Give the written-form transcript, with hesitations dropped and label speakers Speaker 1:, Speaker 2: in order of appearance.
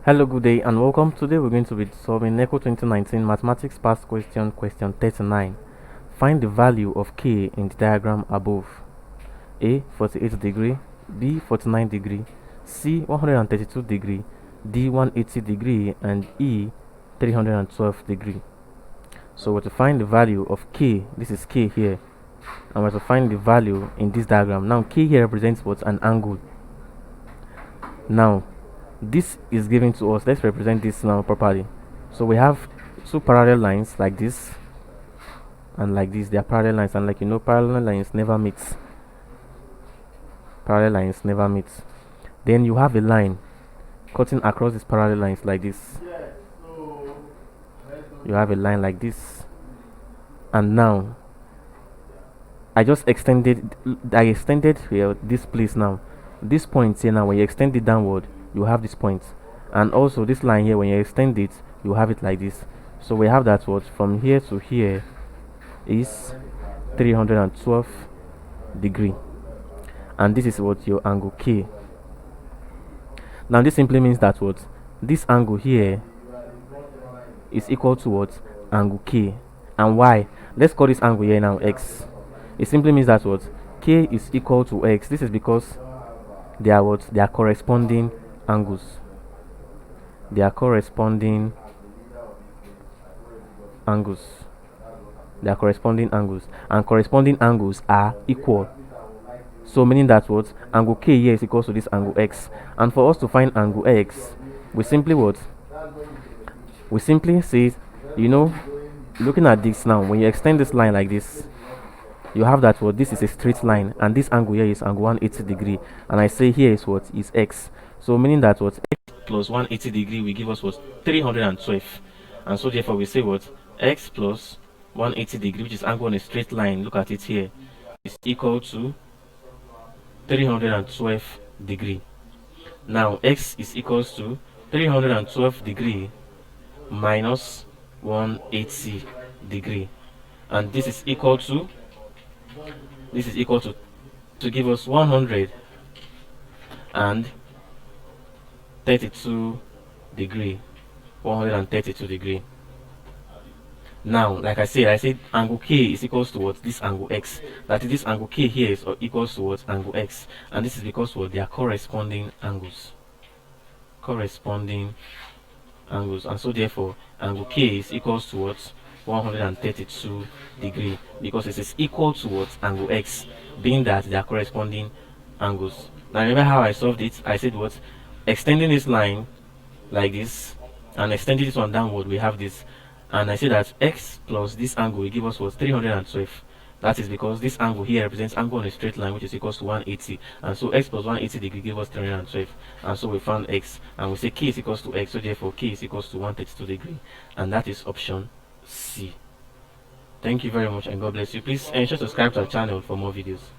Speaker 1: Hello, good day, and welcome. Today we're going to be solving NECO 2019 Mathematics Past Question, question 39. Find the value of K in the diagram above. A 48 degree, B 49 degree, C 132 degree, D 180 degree, and E 312 degree. So we're to find the value of K. This is K here, and we're to find the value in this diagram. Now K here represents what? An angle. Now this is given to us. Let's represent this now properly. So we have two parallel lines like this and like this. They are parallel lines, and parallel lines never meet. Parallel lines never meet. Then you have a line cutting across these parallel lines like this. You have a line like this, and now I extended here this place. Now this point here, now when you extend it downward, you have this point, and also this line here, when you extend it, you have it like this. So we have that what from here to here is 312 degree, and this is what your angle K. Now this simply means that what this angle here is equal to what angle K. And why? Let's call this angle here now X. It simply means that what K is equal to X. This is because they are what they are corresponding angles. They are corresponding angles. They are corresponding angles, and corresponding angles are equal. So meaning that what angle K here is equal to this angle X. And for us to find angle X, we simply say, looking at this now, when you extend this line like this, you have that what this is a straight line, and this angle here is angle 180 degree, and I say here is what is X. So meaning that what X plus 180 degree will give us what 312, and so therefore we say what X plus 180 degree, which is angle on a straight line, look at it here, is equal to 312 degree. Now X is equals to 312 degree minus 180 degree, and this is equal to to give us 132 degree. 132 degree. Now like I said angle K is equals to what this angle X. That is, this angle K here is equals to what angle X, and this is because what they are corresponding angles. And so therefore angle K is equals to what 132 degree, because it is equal to what angle X, being that they are corresponding angles. Now remember how I solved it? I said what extending this line like this and extending this one downward, we have this, and I said that X plus this angle will give us what 312. That is because this angle here represents angle on a straight line, which is equals to 180, and so X plus 180 degree gives us 312, and so we found X, and we say K is equals to X, so therefore K is equals to 132 degree, and that is option C. Thank you very much, and God bless you. Please ensure to subscribe to our channel for more videos.